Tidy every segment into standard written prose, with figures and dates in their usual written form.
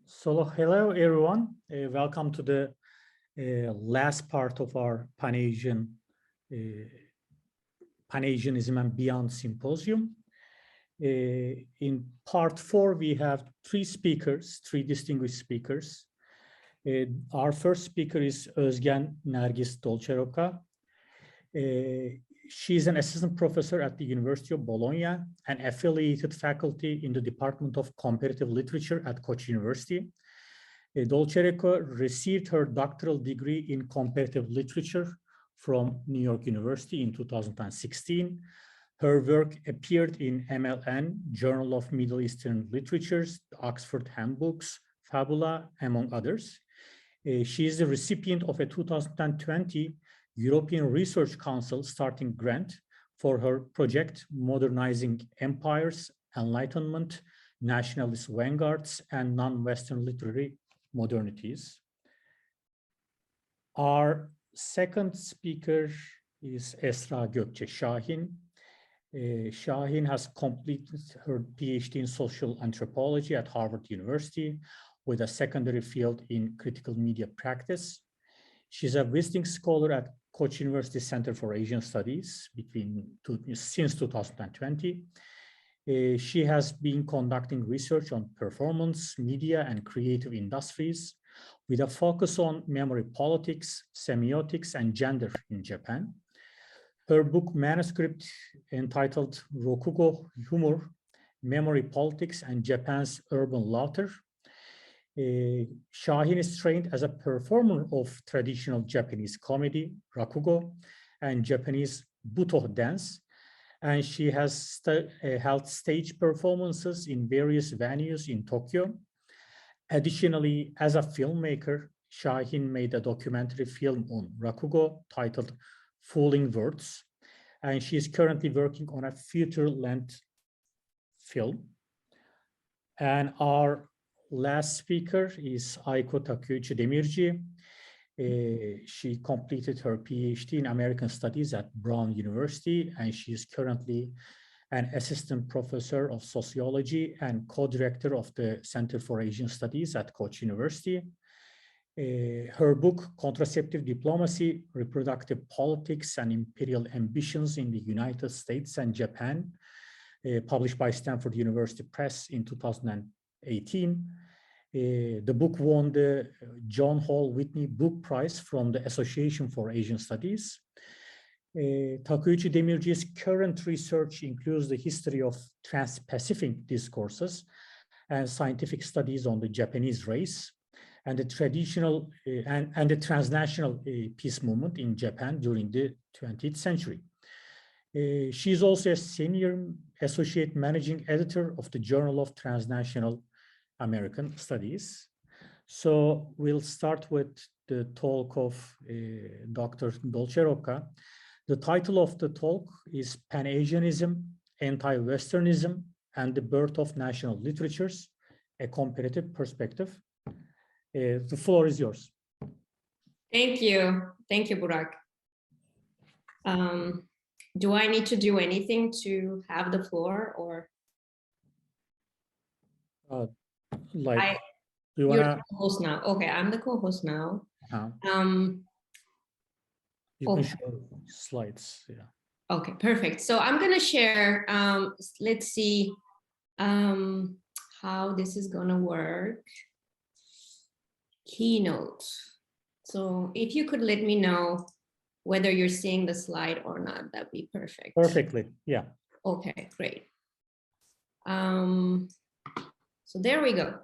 So hello everyone, welcome to the last part of our Pan-Asianism and Beyond Symposium. In part 4, we have three distinguished speakers. Our first speaker is Özen Nergis Dolcerocca. She is an assistant professor at the University of Bologna and affiliated faculty in the Department of Comparative Literature at Koç University. Dolcerocca received her doctoral degree in comparative literature from New York University in 2016. Her work appeared in MLN, Journal of Middle Eastern Literatures, Oxford Handbooks, Fabula, among others. She is the recipient of a 2020 European Research Council starting grant for her project Modernizing Empires, Enlightenment, Nationalist Vanguards, and Non-Western Literary Modernities. Our second speaker is Esra Gökçe Şahin. Şahin has completed her PhD in social anthropology at Harvard University with a secondary field in critical media practice. She's a visiting scholar at Koç University Center for Asian Studies since 2020. She has been conducting research on performance, media, and creative industries with a focus on memory politics, semiotics, and gender in Japan. Her book manuscript entitled Kokugo Humor, Memory Politics, and Japan's Urban Laughter. Şahin is trained as a performer of traditional Japanese comedy, rakugo, and Japanese buto dance, and she has held stage performances in various venues in Tokyo. Additionally, as a filmmaker, Şahin made a documentary film on rakugo titled Fooling Words, and she is currently working on a feature-length film. And our last speaker is Aiko Takeuchi Demirci. She completed her PhD in American Studies at Brown University, and she is currently an assistant professor of sociology and co-director of the Center for Asian Studies at Koç University. Her book, Contraceptive Diplomacy, Reproductive Politics and Imperial Ambitions in the United States and Japan, published by Stanford University Press in 2018. The book won the John Hall Whitney Book Prize from the Association for Asian Studies. Takeuchi Demirci's current research includes the history of trans-Pacific discourses and scientific studies on the Japanese race and the traditional and the transnational peace movement in Japan during the 20th century. She is also a senior associate managing editor of the Journal of Transnational American Studies. So we'll start with the talk of Dr. Dolcerocca. The title of the talk is Pan-Asianism, Anti-Westernism, and the Birth of National Literatures, a Comparative Perspective. The floor is yours. Thank you. Thank you, Burak. Do I need to do anything to have the floor, or? You're the co-host now. Okay, I'm the co-host now. You can show slides, yeah. Okay, perfect. So I'm gonna share, let's see how this is gonna work. Keynote. So if you could let me know whether you're seeing the slide or not, that'd be perfect. Perfectly, yeah. Okay, great. So there we go.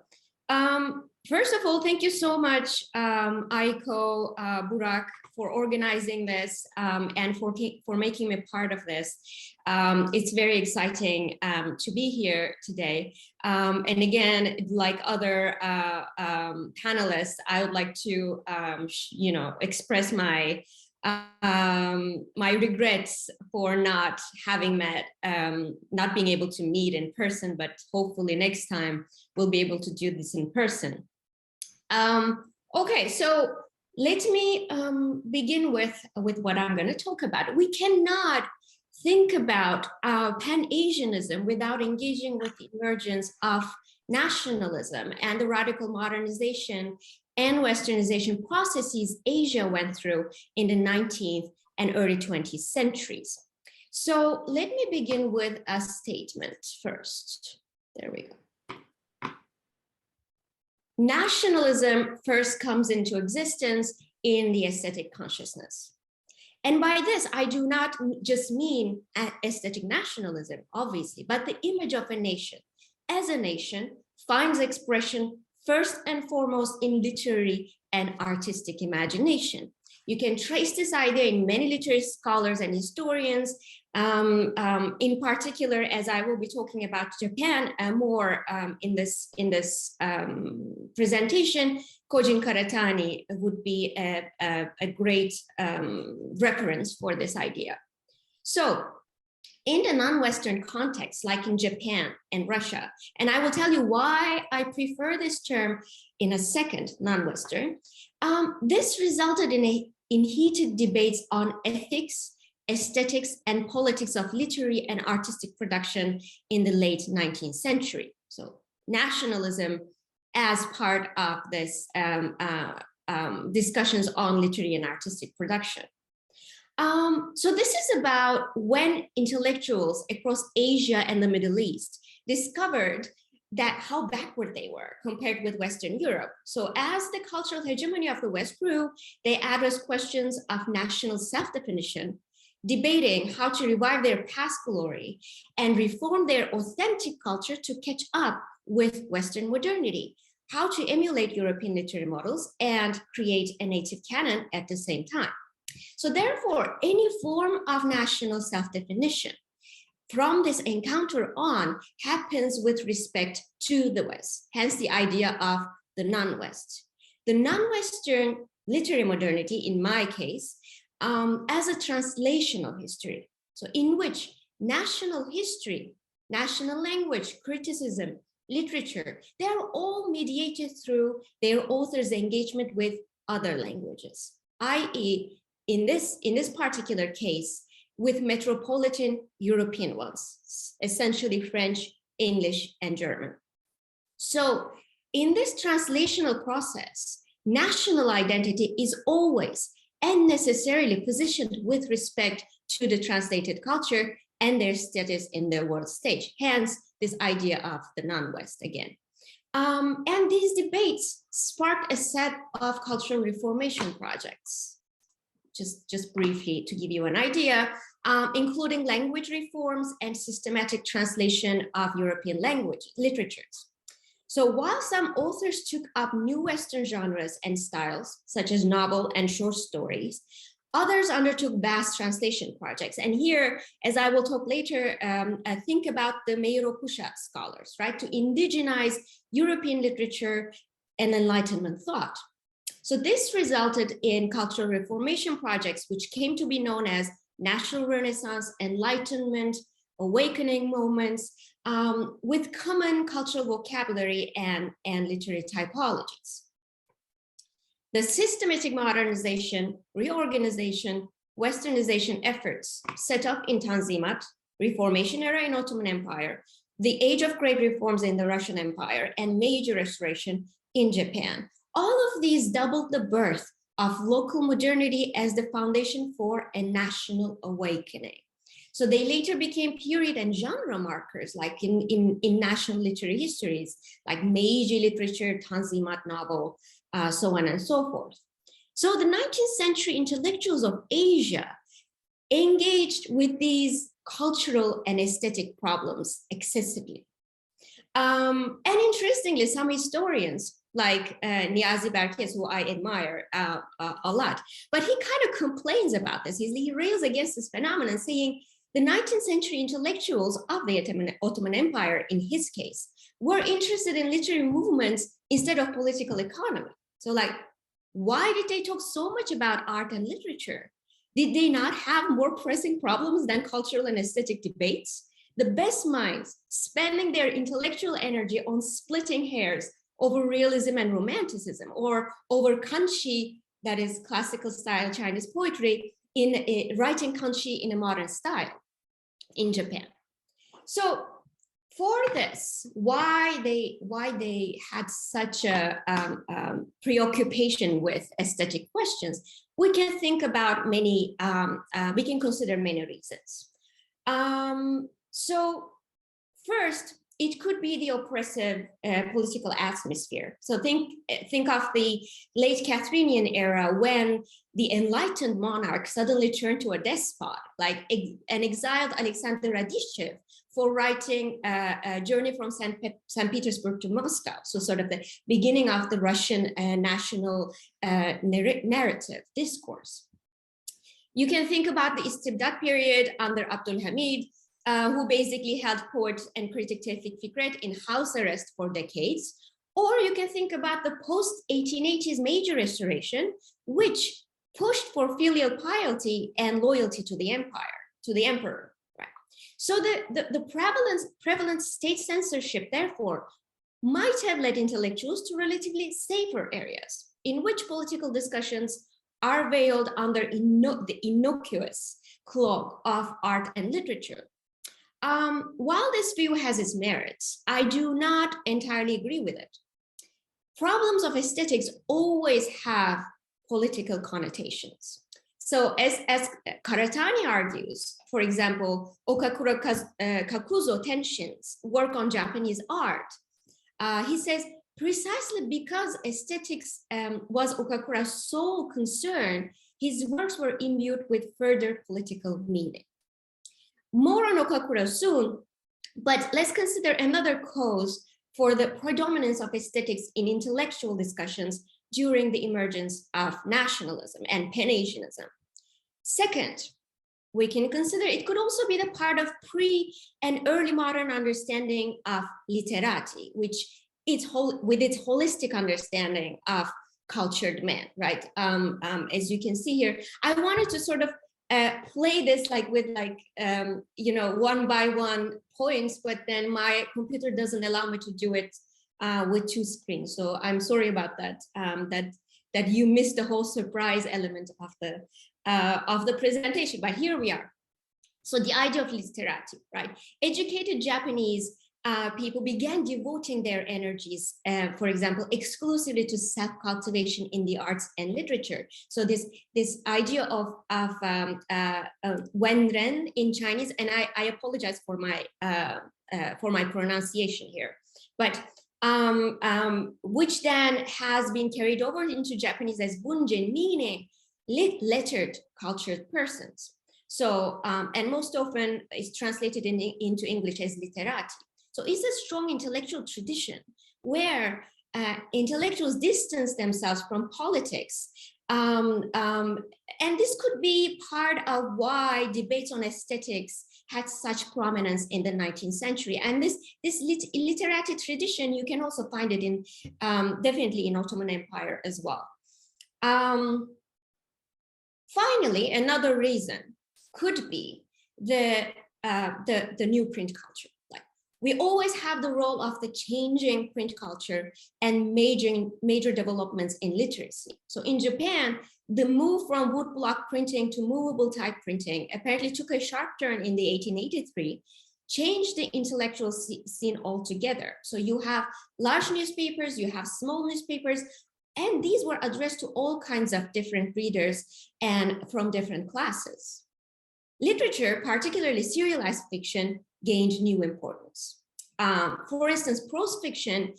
First of all, thank you so much, Aiko, Burak, for organizing this and for making me part of this. It's very exciting to be here today. And again, like other panelists, I would like to, express my regrets for not having met, not being able to meet in person, but hopefully next time we'll be able to do this in person. Okay, so let me begin with what I'm going to talk about. We cannot think about Pan-Asianism without engaging with the emergence of nationalism, and the radical modernization and westernization processes Asia went through in the 19th and early 20th centuries. So let me begin with a statement first. There we go. Nationalism first comes into existence in the aesthetic consciousness. And by this, I do not just mean aesthetic nationalism, obviously, but the image of a nation as a nation finds expression first and foremost in literary and artistic imagination. You can trace this idea in many literary scholars and historians, in particular, as I will be talking about Japan more in this presentation. Kojin Karatani would be a great reference for this idea. So in the non-Western context, like in Japan and Russia, and I will tell you why I prefer this term in a second, non-Western, this resulted in heated debates on ethics, aesthetics, and politics of literary and artistic production in the late 19th century. So nationalism as part of this discussions on literary and artistic production. So this is about when intellectuals across Asia and the Middle East discovered that how backward they were compared with Western Europe. So as the cultural hegemony of the West grew, they addressed questions of national self-definition, debating how to revive their past glory and reform their authentic culture to catch up with Western modernity, how to emulate European literary models and create a native canon at the same time. So therefore, any form of national self-definition from this encounter on happens with respect to the West, hence the idea of the non-West. The non-Western literary modernity, in my case, as a translational history, so in which national history, national language, criticism, literature, they are all mediated through their authors' engagement with other languages, i.e., in this particular case, with metropolitan European ones, essentially French, English, and German. So in this translational process, national identity is always and necessarily positioned with respect to the translated culture and their status in the world stage. Hence, this idea of the non-West again. And these debates sparked a set of cultural reformation projects. Just briefly to give you an idea, including language reforms and systematic translation of European language literatures. So while some authors took up new Western genres and styles, such as novel and short stories, others undertook vast translation projects. And here, as I will talk later, think about the Meiro-Pusha scholars, right? To indigenize European literature and Enlightenment thought. So this resulted in cultural reformation projects, which came to be known as National Renaissance, Enlightenment, Awakening moments, with common cultural vocabulary and literary typologies. The systematic modernization, reorganization, Westernization efforts set up in Tanzimat, Reformation era in Ottoman Empire, the Age of Great Reforms in the Russian Empire, and Meiji Restoration in Japan. All of these doubled the birth of local modernity as the foundation for a national awakening. So they later became period and genre markers, like in national literary histories, like Meiji literature, Tanzimat novel, so on and so forth. So the 19th century intellectuals of Asia engaged with these cultural and aesthetic problems excessively. And interestingly, some historians like Niyazi Berkes, who I admire a lot, but he kind of complains about this. He rails against this phenomenon, saying the 19th century intellectuals of the Ottoman Empire, in his case, were interested in literary movements instead of political economy. So like, why did they talk so much about art and literature? Did they not have more pressing problems than cultural and aesthetic debates? The best minds spending their intellectual energy on splitting hairs over realism and romanticism, or over kanshi, that is classical style Chinese poetry, in writing kanshi in a modern style in Japan. So For this, why they had such a preoccupation with aesthetic questions, we can think about many, we can consider many reasons. So first, it could be the oppressive political atmosphere. So think of the late Catherinian era, when the enlightened monarch suddenly turned to a despot, like an exiled Alexander Radishchev for writing a journey from St. Petersburg to Moscow. So sort of the beginning of the Russian national narrative discourse. You can think about the Istibdat period under Abdul Hamid, who basically held poet and critic Tevfik Fikret in house arrest for decades. Or you can think about the post-1880s Meiji Restoration, which pushed for filial piety and loyalty to the empire, to the emperor. Right? So the prevalent state censorship, therefore, might have led intellectuals to relatively safer areas in which political discussions are veiled under the innocuous cloak of art and literature. While this view has its merits, I do not entirely agree with it. Problems of aesthetics always have political connotations. So as Karatani argues, for example, Okakura Kakuzo Tenshin's work on Japanese art, he says, precisely because aesthetics was Okakura's sole concern, his works were imbued with further political meaning. More on Okakura soon, but let's consider another cause for the predominance of aesthetics in intellectual discussions during the emergence of nationalism and Pan-Asianism. Second, we can consider it could also be the part of pre- and early modern understanding of literati, which with its holistic understanding of cultured man, right? As you can see here, I wanted to sort of play this with one by one points, but then my computer doesn't allow me to do it with two screens. So I'm sorry about that. That you missed the whole surprise element of the presentation. But here we are. So the idea of literati, right? Educated Japanese people began devoting their energies, for example, exclusively to self-cultivation in the arts and literature. So this idea of wenren in Chinese, and I apologize for my pronunciation here, but which then has been carried over into Japanese as bunjin, meaning lettered, cultured persons. So and most often is translated into English as literati. So it's a strong intellectual tradition where intellectuals distance themselves from politics. And this could be part of why debates on aesthetics had such prominence in the 19th century. And this literati tradition, you can also find it in definitely in Ottoman Empire as well. Finally, another reason could be the new print culture. We always have the role of the changing print culture and major developments in literacy. So in Japan, the move from woodblock printing to movable type printing apparently took a sharp turn in the 1883, changed the intellectual scene altogether. So you have large newspapers, you have small newspapers, and these were addressed to all kinds of different readers and from different classes. Literature, particularly serialized fiction, gained new importance. For instance, prose fiction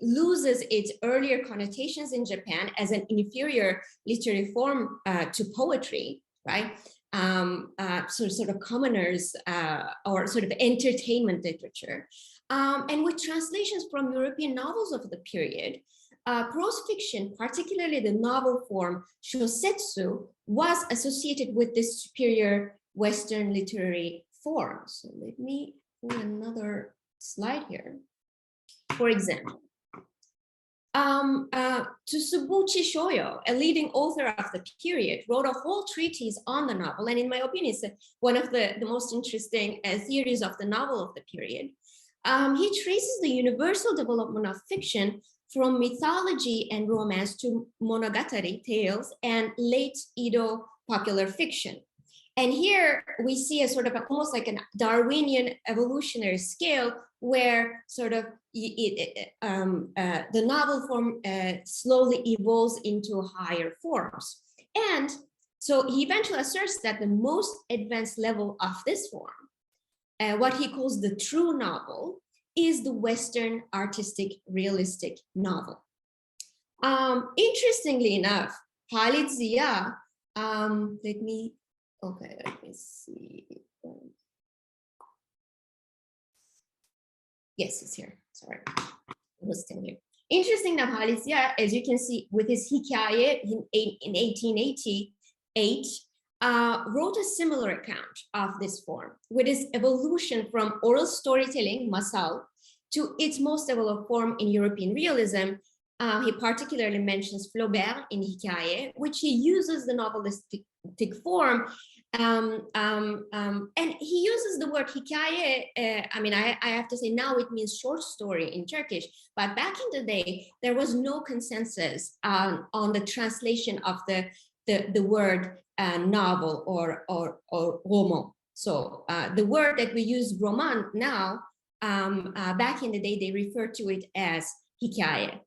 loses its earlier connotations in Japan as an inferior literary form to poetry, right? So sort of commoners or sort of entertainment literature. And with translations from European novels of the period, prose fiction, particularly the novel form shosetsu, was associated with this superior Western literary form. So let me put another slide here. For example, Tsubuchi Shoyo, a leading author of the period, wrote a whole treatise on the novel, and in my opinion, it's one of the most interesting theories of the novel of the period. He traces the universal development of fiction from mythology and romance to monogatari tales and late Edo popular fiction. And here we see a sort of almost like a Darwinian evolutionary scale where sort of the novel form slowly evolves into higher forms. And so he eventually asserts that the most advanced level of this form, what he calls the true novel, is the Western artistic realistic novel. Interestingly enough, Khalid Zia, let me see. Yes, it's here. Sorry, it was still here. Interesting enough, Khalid Zia, as you can see, with his hikaye in 1888, wrote a similar account of this form, with its evolution from oral storytelling, masal, to its most developed form in European realism. He particularly mentions Flaubert in hikaye, which he uses the novelistic form. And he uses the word hikaye. I mean, I have to say now it means short story in Turkish, but back in the day, there was no consensus on the translation of the word novel or roman. So the word that we use roman now, back in the day, they referred to it as hikaye.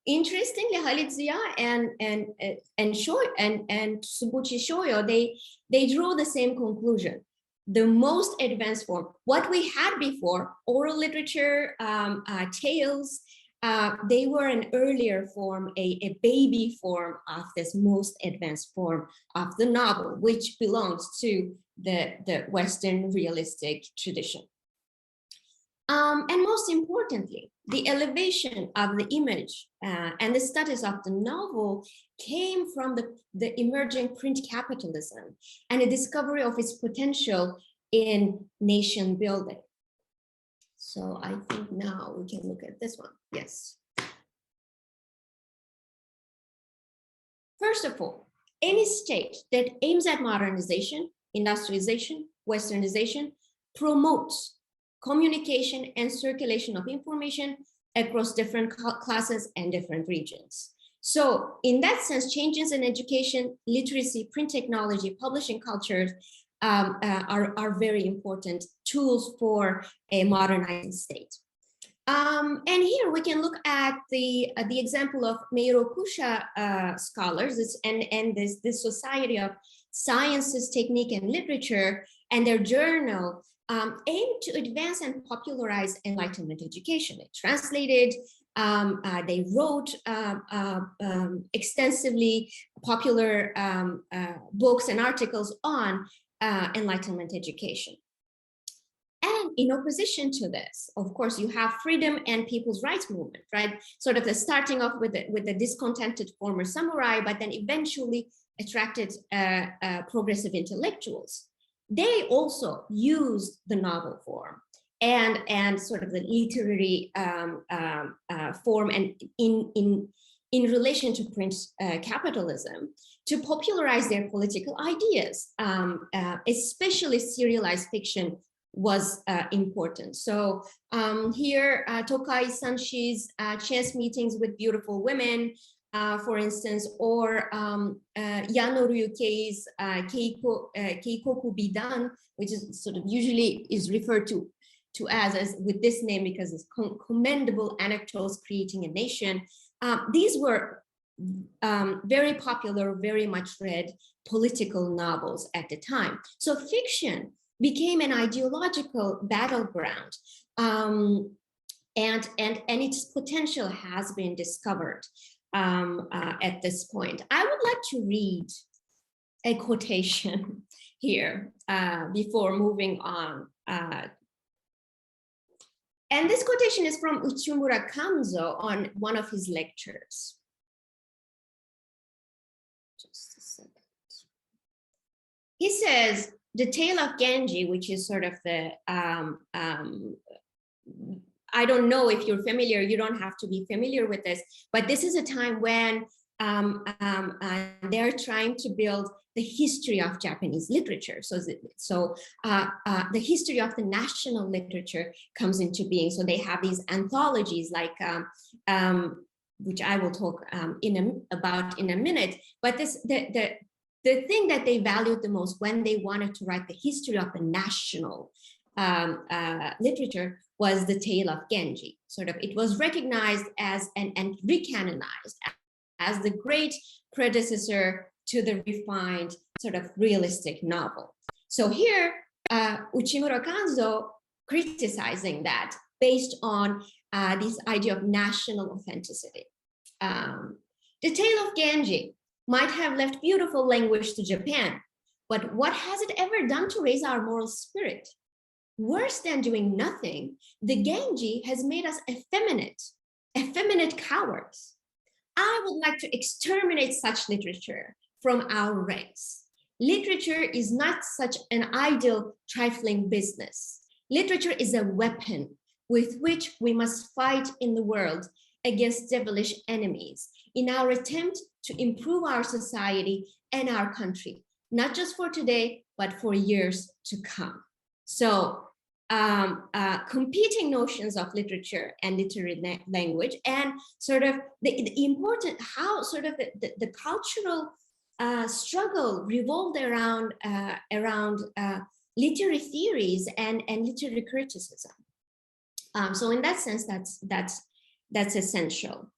Interestingly, Khalid Zia and Subuchi Shoyo, they draw the same conclusion. The most advanced form, what we had before, oral literature, tales, they were an earlier form, a baby form of this most advanced form of the novel, which belongs to the Western realistic tradition. And most importantly, the elevation of the image and the status of the novel came from the emerging print capitalism and the discovery of its potential in nation building. So I think now we can look at this one. Yes. First of all, any state that aims at modernization, industrialization, Westernization, promotes communication and circulation of information across different classes and different regions. So in that sense, changes in education, literacy, print technology, publishing cultures are very important tools for a modernizing state. And here we can look at the example of Meirokusha scholars and this Society of Sciences, Technique, and Literature, and their journal aim to advance and popularize Enlightenment education. They translated, they wrote extensively popular books and articles on Enlightenment education. And in opposition to this, of course, you have freedom and people's rights movement, right? Sort of the starting off with the discontented former samurai, but then eventually attracted progressive intellectuals. They also used the novel form and sort of the literary form and in relation to print capitalism to popularize their political ideas, especially serialized fiction was important. So here, Tokai Sanshi's Chance Meetings with Beautiful Women, for instance, or Yano Ryukei's Keikoku Bidan, which is sort of usually is referred to as with this name because it's commendable anecdotes creating a nation. These were very popular, very much read political novels at the time. So fiction became an ideological battleground, and its potential has been discovered at this point. I would like to read a quotation here before moving on. And this quotation is from Uchimura Kanzo on one of his lectures. Just a second. He says, the tale of Genji, which is sort of the, I don't know if you're familiar, you don't have to be familiar with this, but this is a time when they're trying to build the history of Japanese literature. So the history of the national literature comes into being. So they have these anthologies like which I will talk about in a minute. But the thing that they valued the most when they wanted to write the history of the national literature was the tale of Genji. Sort of, it was recognized as and recanonized as the great predecessor to the refined sort of realistic novel. So here, Uchimura Kanzo criticizing that based on this idea of national authenticity. The tale of Genji might have left beautiful language to Japan, but what has it ever done to raise our moral spirit? Worse than doing nothing, the Genji has made us effeminate cowards. I would like to exterminate such literature from our ranks. Literature is not such an idle, trifling business. Literature is a weapon with which we must fight in the world against devilish enemies in our attempt to improve our society and our country, not just for today, but for years to come. So competing notions of literature and literary language, and sort of the important, how sort of the cultural struggle revolved around literary theories and literary criticism. So in that sense, that's essential.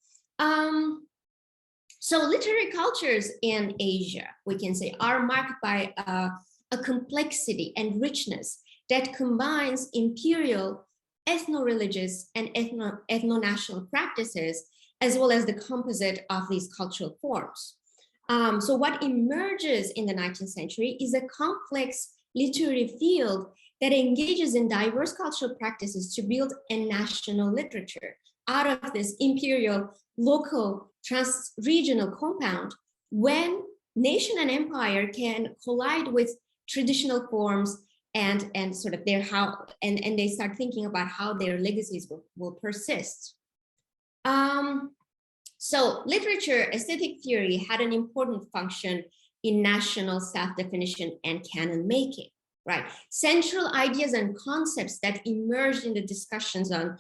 So literary cultures in Asia, we can say, are marked by a complexity and richness that combines imperial, ethno-religious, and ethno-national practices, as well as the composite of these cultural forms. So what emerges in the 19th century is a complex literary field that engages in diverse cultural practices to build a national literature out of this imperial, local, trans-regional compound, when nation and empire can collide with traditional forms and sort of their and they start thinking about how their legacies will persist. So literature aesthetic theory had an important function in national self-definition and canon making, right? Central ideas and concepts that emerged in the discussions on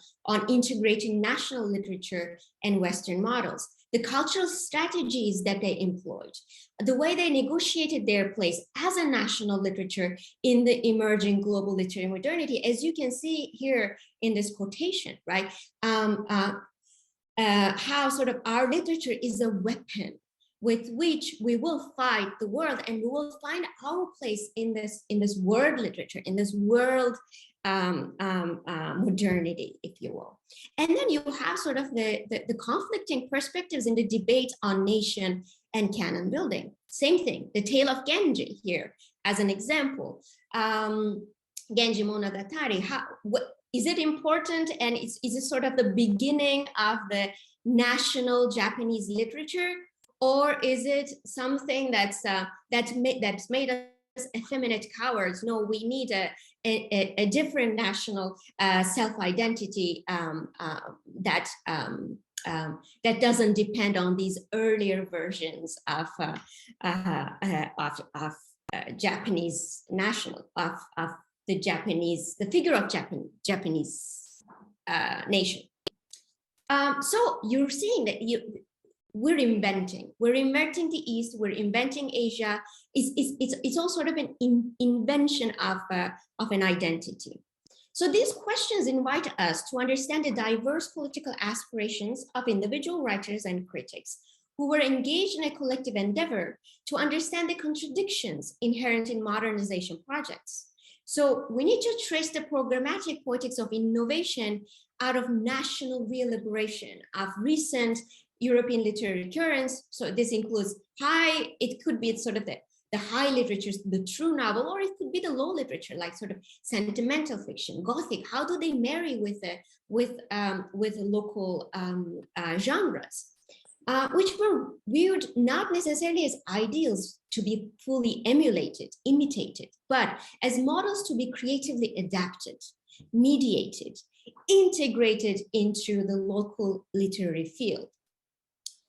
integrating national literature and Western models, the cultural strategies that they employed, the way they negotiated their place as a national literature in the emerging global literary modernity, as you can see here in this quotation, right? How sort of our literature is a weapon with which we will fight the world, and we will find our place in this world literature, in this world modernity, if you will. And then you have sort of the conflicting perspectives in the debate on nation and canon building. Same thing, the tale of Genji here as an example. Genji Monogatari, is it important, and is it sort of the beginning of the national Japanese literature, or is it something that's made us effeminate cowards? No, we need a different national self-identity that doesn't depend on these earlier versions of Japanese national the figure of Japanese nation. So you're seeing that we're inventing the East, we're inventing Asia. It's all sort of an invention of an identity. So these questions invite us to understand the diverse political aspirations of individual writers and critics who were engaged in a collective endeavor to understand the contradictions inherent in modernization projects. So we need to trace the programmatic politics of innovation out of national re-liberation of recent European literary currents. So this includes it could be sort of the high literature, the true novel, or it could be the low literature, like sort of sentimental fiction, Gothic. How do they marry with the local genres, which were viewed not necessarily as ideals to be fully emulated, imitated, but as models to be creatively adapted, mediated, integrated into the local literary field.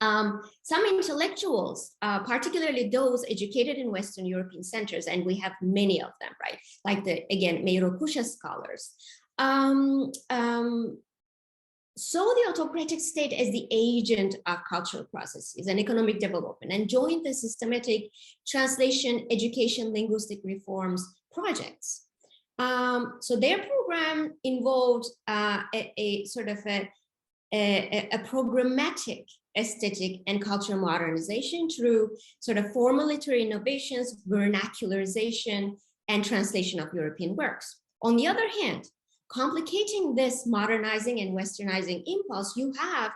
Some intellectuals, particularly those educated in Western European centers, and we have many of them, right? Like again, Meirokusha scholars, saw the autocratic state as the agent of cultural processes and economic development, and joined the systematic translation, education, linguistic reforms projects. So their program involved a sort of a programmatic aesthetic and cultural modernization through sort of formal literary innovations, vernacularization, and translation of European works. On the other hand, complicating this modernizing and westernizing impulse, you have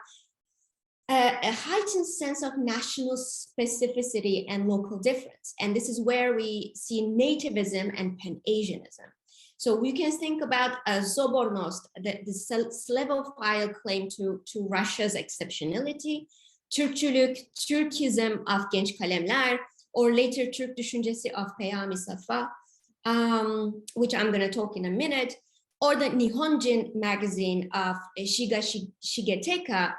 a heightened sense of national specificity and local difference. And this is where we see nativism and Pan-Asianism. So we can think about Zobornost, the Slavophile claim to Russia's exceptionality, Türkçülük, Turkism of Genç Kalemler, or later Türk Düşüncesi of Peyami Safa, which I'm going to talk in a minute, or the Nihonjin magazine of Shiga Shigetaka,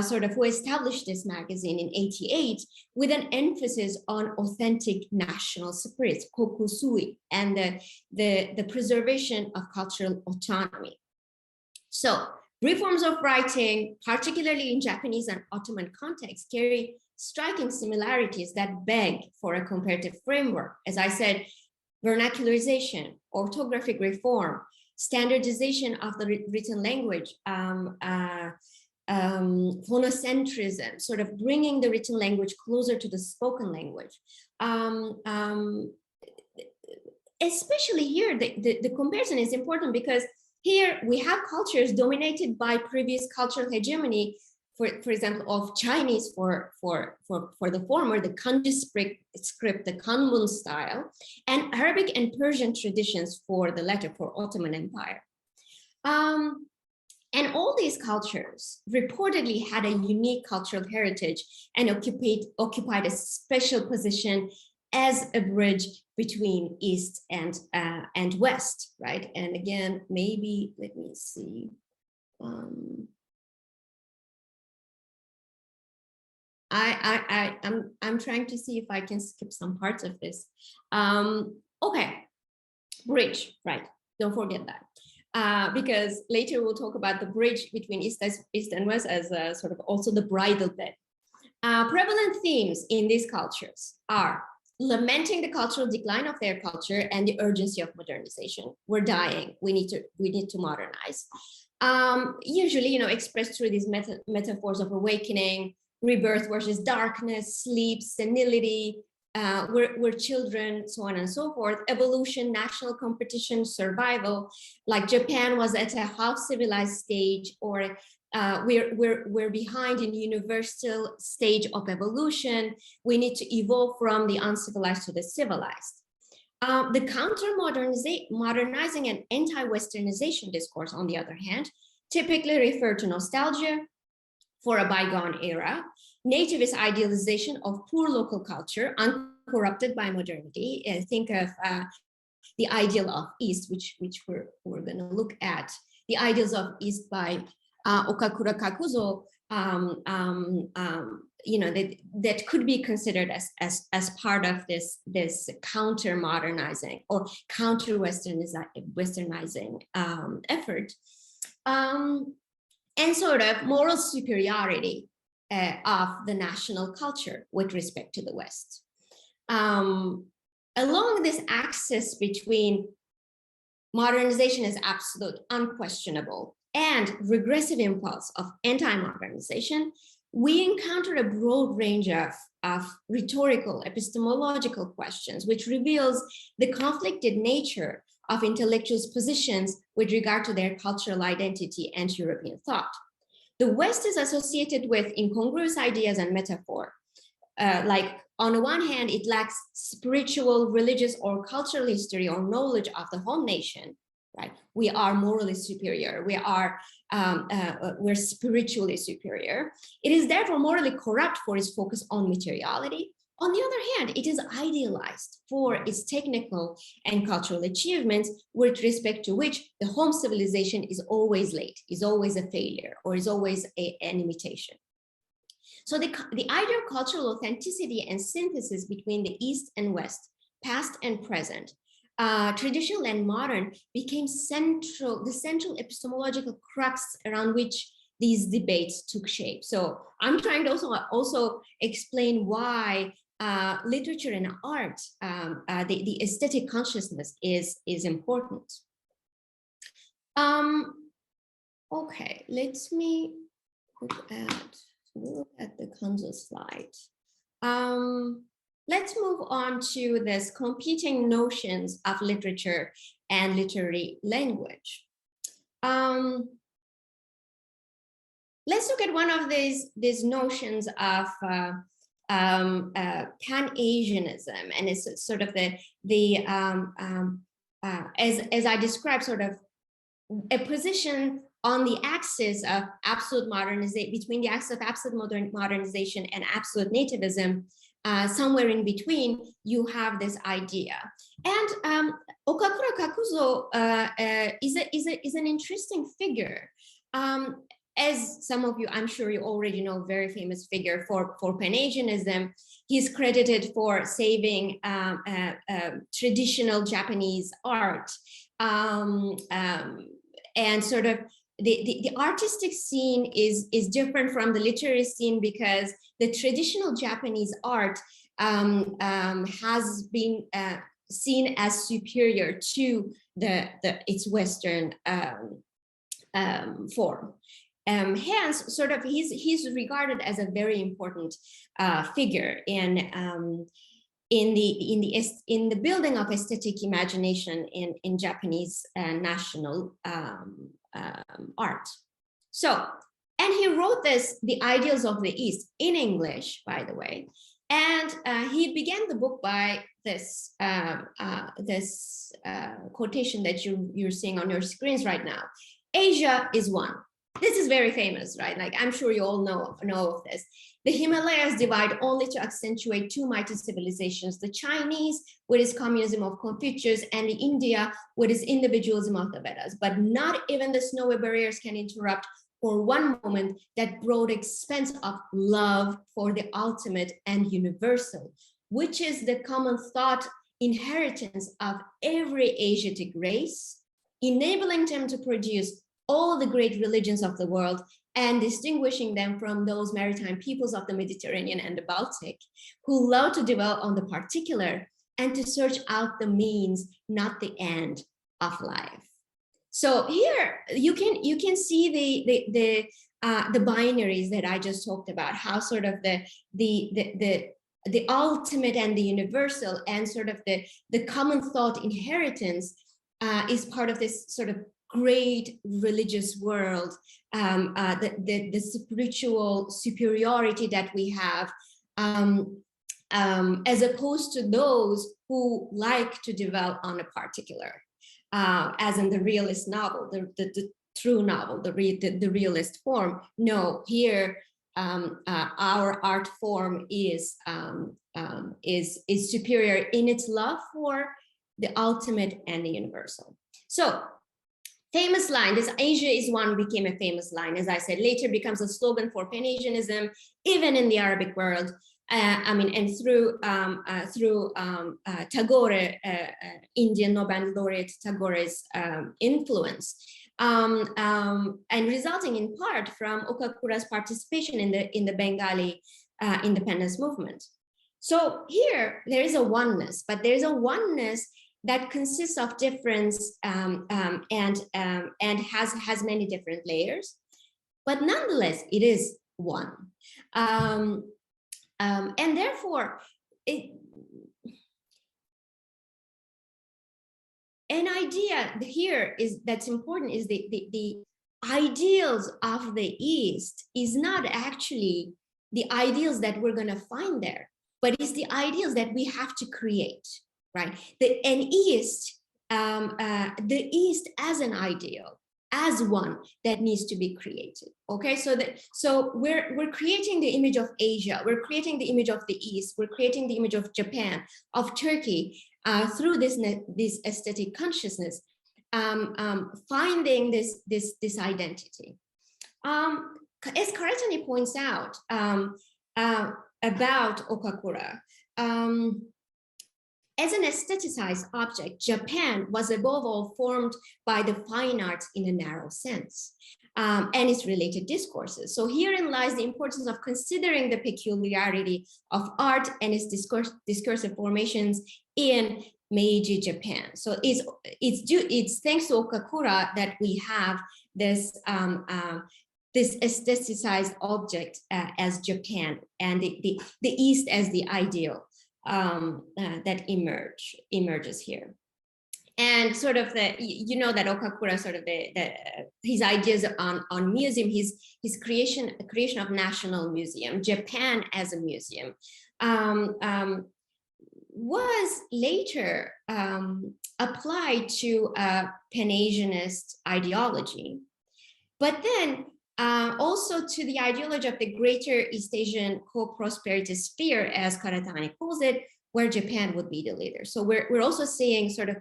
sort of who established this magazine in '88 with an emphasis on authentic national spirit, kokusui, and the preservation of cultural autonomy. So reforms of writing, particularly in Japanese and Ottoman context, carry striking similarities that beg for a comparative framework. As I said, vernacularization, orthographic reform, standardization of the written language, phonocentrism, sort of bringing the written language closer to the spoken language. Especially here, the comparison is important because here we have cultures dominated by previous cultural hegemony, for example, of Chinese for the former, the kanji script, the Kanbun style, and Arabic and Persian traditions for the latter, for Ottoman Empire. And all these cultures reportedly had a unique cultural heritage and occupied a special position as a bridge between East and West, right? And again, maybe, let me see. I'm trying to see if I can skip some parts of this. Okay, bridge, right? Don't forget that. Because later we'll talk about the bridge between East and West as sort of also the bridal bed. Prevalent themes in these cultures are lamenting the cultural decline of their culture and the urgency of modernization. We're dying. We need to modernize. Usually, expressed through these metaphors of awakening, rebirth versus darkness, sleep, senility. We're children, so on and so forth, evolution, national competition, survival, like Japan was at a half-civilized stage, or we're behind in universal stage of evolution. We need to evolve from the uncivilized to the civilized. The counter-modernizing and anti-Westernization discourse, on the other hand, typically refer to nostalgia for a bygone era, nativist idealization of poor local culture, uncorrupted by modernity. Think of the ideal of East, which we're going to look at. The ideals of East by Okakura Kakuzo, that could be considered as part of this counter-modernizing or counter-westernizing effort, and sort of moral superiority of the national culture with respect to the West. Along this axis between modernization as absolute, unquestionable, and regressive impulse of anti-modernization, we encounter a broad range of rhetorical, epistemological questions, which reveals the conflicted nature of intellectuals' positions with regard to their cultural identity and European thought. The West is associated with incongruous ideas and metaphor. Like, on the one hand, it lacks spiritual, religious, or cultural history or knowledge of the home nation, right? We are morally superior. We're spiritually superior. It is therefore morally corrupt for its focus on materiality. On the other hand, it is idealized for its technical and cultural achievements, with respect to which the home civilization is always late, is always a failure, or is always an imitation. So the idea of cultural authenticity and synthesis between the East and West, past and present, traditional and modern, became the central epistemological crux around which these debates took shape. So I'm trying to also explain why literature and art, the aesthetic consciousness is important. Okay, let me look at the console slide. Let's move on to this competing notions of literature and literary language. Let's look at one of these notions of Pan-Asianism, and it's sort of as I described, sort of a position on the axis of absolute modernization, between the axis of absolute modernization and absolute nativism. Somewhere in between, you have this idea. And Okakura Kakuzo is an interesting figure. As some of you, I'm sure you already know, very famous figure for Pan-Asianism. He's credited for saving traditional Japanese art. And sort of the artistic scene is different from the literary scene, because the traditional Japanese art has been seen as superior to its Western form. Hence, sort of, he's regarded as a very important figure in the building of aesthetic imagination in Japanese national art. So, and he wrote The Ideals of the East, in English, by the way. And he began the book by this quotation that you're seeing on your screens right now. Asia is one. This is very famous, right? Like, I'm sure you all know of this. The Himalayas divide only to accentuate two mighty civilizations, the Chinese with its communism of Confucius, and the India with its individualism of the Vedas. But not even the snowy barriers can interrupt for one moment that broad expanse of love for the ultimate and universal, which is the common thought inheritance of every Asiatic race, enabling them to produce all the great religions of the world and distinguishing them from those maritime peoples of the Mediterranean and the Baltic, who love to dwell on the particular and to search out the means, not the end of life. So here you can see the binaries that I just talked about, how sort of the ultimate and the universal, and sort of the common thought inheritance is part of this sort of great religious world, the spiritual superiority that we have, as opposed to those who like to dwell on a particular, as in the realist novel, the true novel, the realist form. No, here our art form is superior in its love for the ultimate and the universal. So, famous line, this Asia is one became a famous line, as I said, later becomes a slogan for Pan-Asianism, even in the Arabic world. And through Tagore, Indian Nobel laureate Tagore's influence, and resulting in part from Okakura's participation in the Bengali independence movement. So here there is a oneness, but there is a oneness that consists of difference and has many different layers, but nonetheless it is one. And therefore, an idea here that's important is the ideals of the East is not actually the ideals that we're going to find there, but it's the ideals that we have to create, right? The East as an ideal, as one that needs to be created. Okay, so we're creating the image of Asia, we're creating the image of the East, we're creating the image of Japan, of Turkey, through this aesthetic consciousness, finding this identity. As Karatani points out about Okakura, as an aestheticized object, Japan was above all formed by the fine arts in a narrow sense. And its related discourses. So herein lies the importance of considering the peculiarity of art and its discursive formations in Meiji Japan. So it's thanks to Okakura that we have this this aestheticized object as Japan, and the East as the ideal that emerges here. And sort of that Okakura, sort of his ideas on museum, his creation of national museum, Japan as a museum, was later applied to Pan-Asianist ideology, but then also to the ideology of the Greater East Asian co-prosperity sphere, as Karatani calls it, where Japan would be the leader. So we're also seeing sort of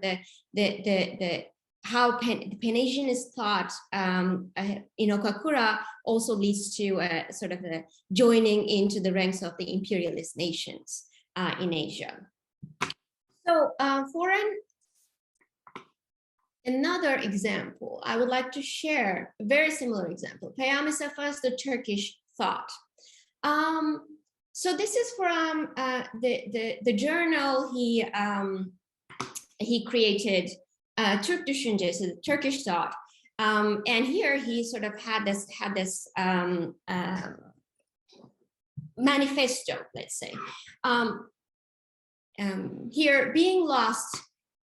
how Pan-Asianist thought in Okakura also leads to sort of the joining into the ranks of the imperialist nations in Asia. So for another example, I would like to share a very similar example. Peyami Safa's The Turkish Thought. So this is from the journal he created, Türk Düşüncesi, the Turkish Thought, and here he sort of had this manifesto, let's say. Here, being lost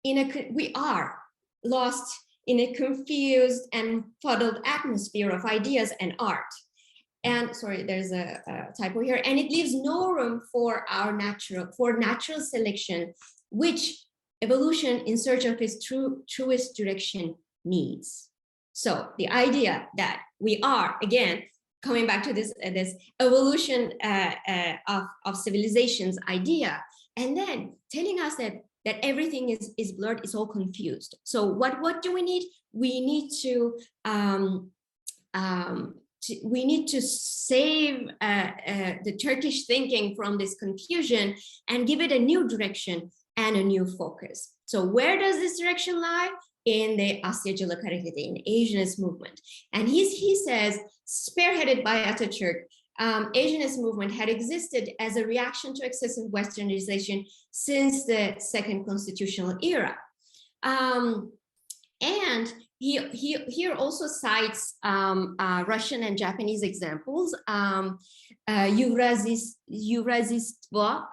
we are lost in a confused and fuddled atmosphere of ideas and art. And sorry, there's a typo here. And it leaves no room for natural selection, which evolution in search of its truest direction needs. So the idea that we are, again, coming back to this evolution of civilizations idea, and then telling us that everything is blurred, it's all confused. So what do we need? We need to save the Turkish thinking from this confusion and give it a new direction and a new focus. So where does this direction lie? In the Asyacılık Hareketi, in Asianist movement. And he says, spearheaded by Atatürk, Asianist movement had existed as a reaction to excessive Westernization since the second constitutional era. And he here also cites Russian and Japanese examples, Eurasistvo,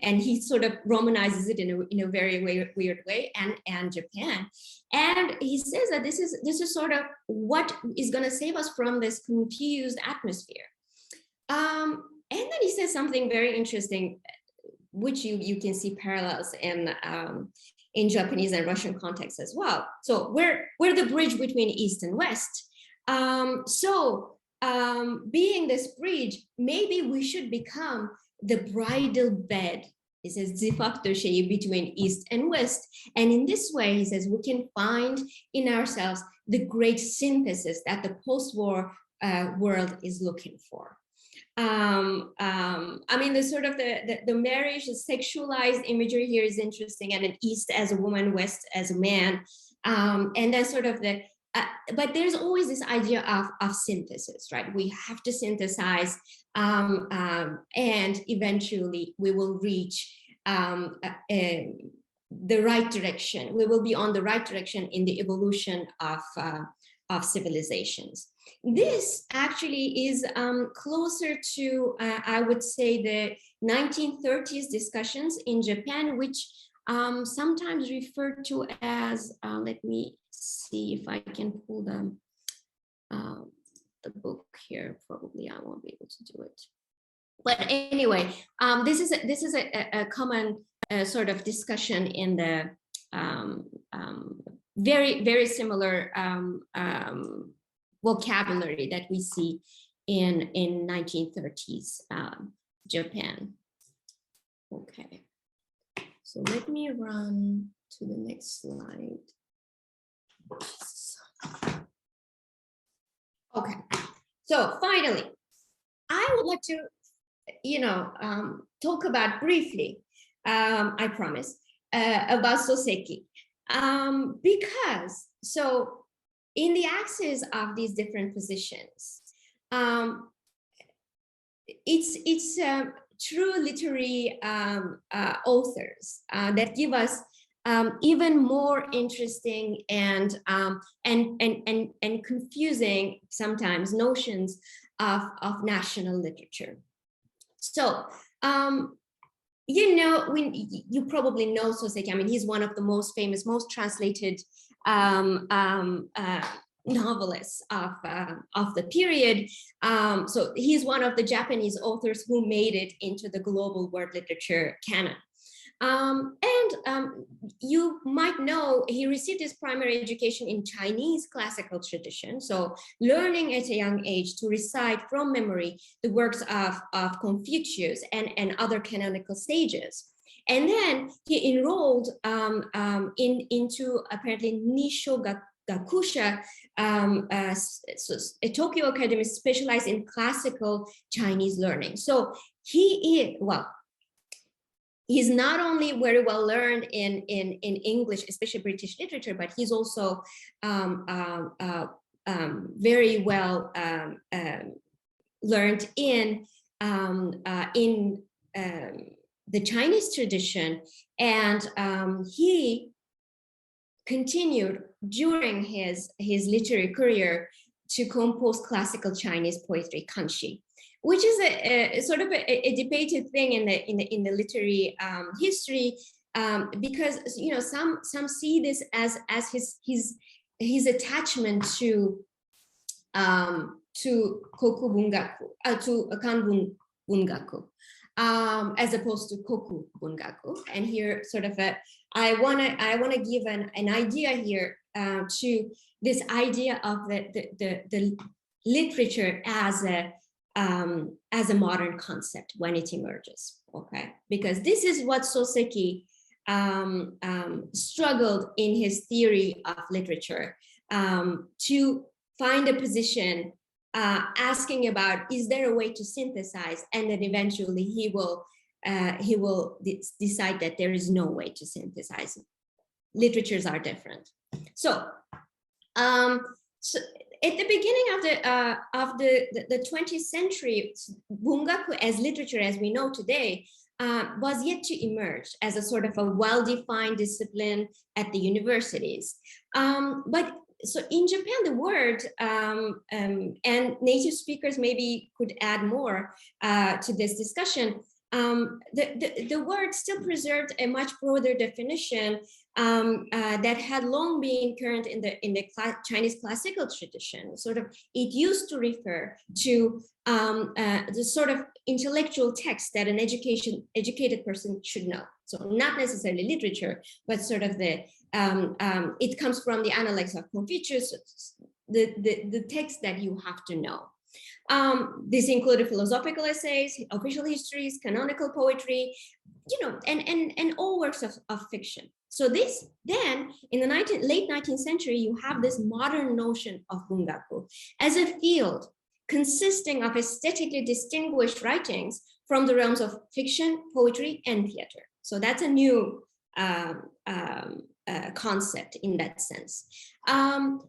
and he sort of romanizes it in a very weird way, and Japan. And he says that this is sort of what is going to save us from this confused atmosphere. And then he says something very interesting, which you can see parallels in Japanese and Russian context as well. So we're the bridge between East and West. Being this bridge, maybe we should become the bridal bed, he says, de facto şeyi, between East and West. And in this way, he says, we can find in ourselves the great synthesis that the post-war world is looking for. I mean, the sort of the marriage, the sexualized imagery here is interesting, and an East as a woman, West as a man, and then sort of but there's always this idea of synthesis, right? We have to synthesize, and eventually we will reach the right direction. We will be on the right direction in the evolution of civilizations. This actually is closer to, I would say, the 1930s discussions in Japan, which sometimes referred to as, let me see if I can pull the book here. Probably I won't be able to do it. But anyway, this is a common sort of discussion in the very similar vocabulary that we see in 1930s Japan. Okay, so let me run to the next slide. Okay, so finally, I would like to, talk about briefly I promise, about Soseki. Because, so in the axis of these different positions, it's true literary authors that give us even more interesting and confusing sometimes notions of national literature. So, you know, you probably know Soseki. I mean, he's one of the most famous, most translated novelists of the period. So he's one of the Japanese authors who made it into the global world literature canon. You might know he received his primary education in Chinese classical tradition, so learning at a young age to recite from memory the works of Confucius and other canonical sages. And then he enrolled into apparently Nishogakusha, a Tokyo academy specialized in classical Chinese learning. So he is, well, he's not only very well learned in English, especially British literature, but he's also very well learned in the Chinese tradition, and he continued during his literary career to compose classical Chinese poetry, kanshi, which is a sort of a debated thing in the literary history, because you know some see this as his attachment to kokubungaku, to kanbungaku, as opposed to kokugo. And here, sort of I wanna give an idea here to this idea of the literature as a modern concept when it emerges, okay? Because this is what Soseki struggled in his theory of literature, to find a position asking about, is there a way to synthesize? And then eventually he will decide that there is no way to synthesize. Literatures are different. So, at the beginning of the 20th century, bungaku as literature as we know today was yet to emerge as a sort of a well-defined discipline at the universities. But so in Japan, the word, and native speakers maybe could add more to this discussion, the word still preserved a much broader definition that had long been current in the Chinese classical tradition. Sort of, it used to refer to the sort of intellectual text that an educated person should know. So not necessarily literature, but sort of it comes from the analects of Confucius, the text that you have to know. This included philosophical essays, official histories, canonical poetry, you know, and all works of fiction. So this, then in the late 19th century, you have this modern notion of bungaku as a field consisting of aesthetically distinguished writings from the realms of fiction, poetry, and theater. So that's a new concept in that sense. And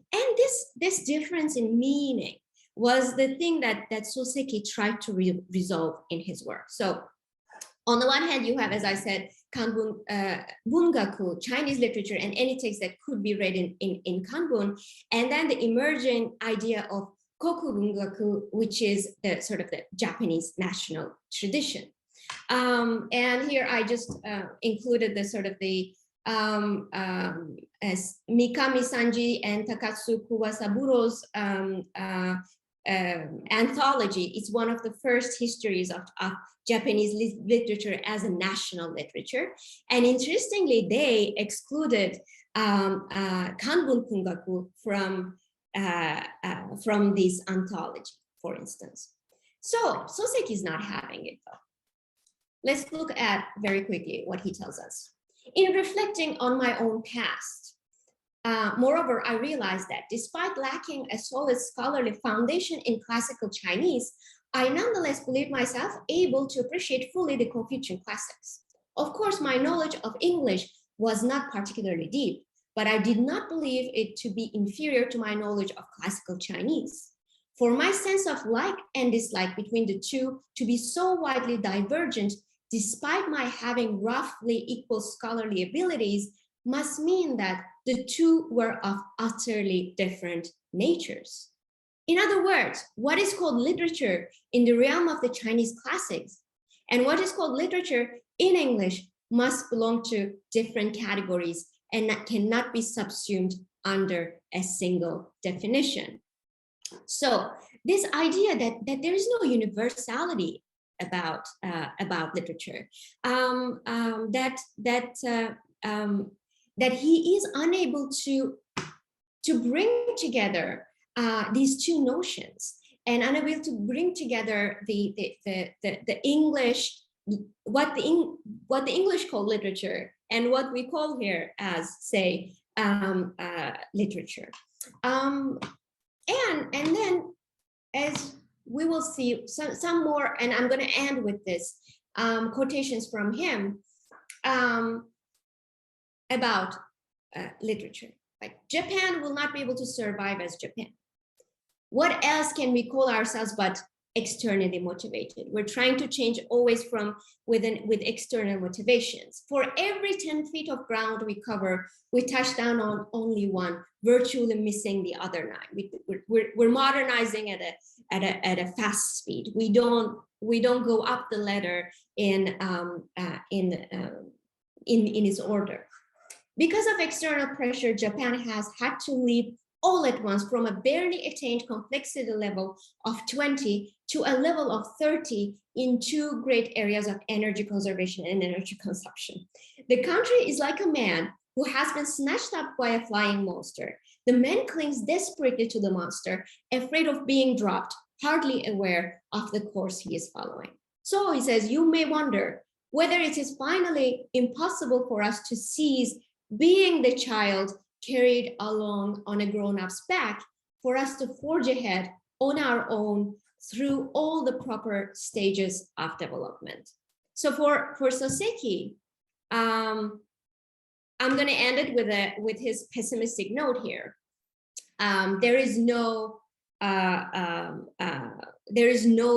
this difference in meaning was the thing that Soseki tried to resolve in his work. So on the one hand, you have, as I said, kanbungaku, Chinese literature, and any text that could be read in Kanbun, and then the emerging idea of kokubungaku, which is the sort of the Japanese national tradition. And here I just included the sort of the as Mikami Sanji and Takatsu Kuwasaburo's anthology. It's one of the first histories of Japanese literature as a national literature. And interestingly, they excluded kanbungaku from this anthology, for instance. So Soseki is not having it though. Let's look at very quickly what he tells us. In reflecting on my own past, moreover, I realized that despite lacking a solid scholarly foundation in classical Chinese, I nonetheless believe myself able to appreciate fully the Confucian classics. Of course, my knowledge of English was not particularly deep, but I did not believe it to be inferior to my knowledge of classical Chinese. For my sense of like and dislike between the two to be so widely divergent, despite my having roughly equal scholarly abilities, must mean that the two were of utterly different natures. In other words, what is called literature in the realm of the Chinese classics and what is called literature in English must belong to different categories and that cannot be subsumed under a single definition. So this idea that there is no universality about literature, that he is unable to bring together these two notions and unable to bring together the English, what the English call literature and what we call here as, say, literature. And then, as we will see some more, and I'm going to end with this quotations from him about literature. Like, Japan will not be able to survive as Japan. What else can we call ourselves but externally motivated? We're trying to change always from within with external motivations. For every 10 feet of ground we cover, we touch down on only one, virtually missing the other 9. We're modernizing at a fast speed. We don't go up the ladder in its order. Because of external pressure, Japan has had to leap all at once from a barely attained complexity level of 20 to a level of 30 in 2 great areas of energy conservation and energy consumption. The country is like a man who has been snatched up by a flying monster. The man clings desperately to the monster, afraid of being dropped, hardly aware of the course he is following. So he says, you may wonder whether it is finally impossible for us to seize being the child carried along on a grown-up's back, for us to forge ahead on our own through all the proper stages of development. So for Soseki, I'm going to end it with his pessimistic note here. There is no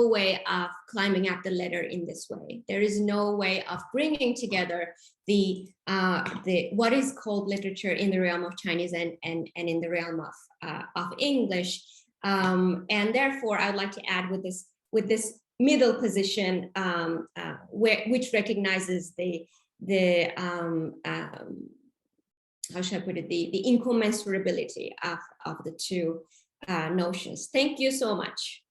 way of climbing up the ladder in this way. There is no way of bringing together the what is called literature in the realm of Chinese and in the realm of English. And therefore, I'd like to add with this middle position, which recognizes the how should I put it, the incommensurability of the two notions. Thank you so much.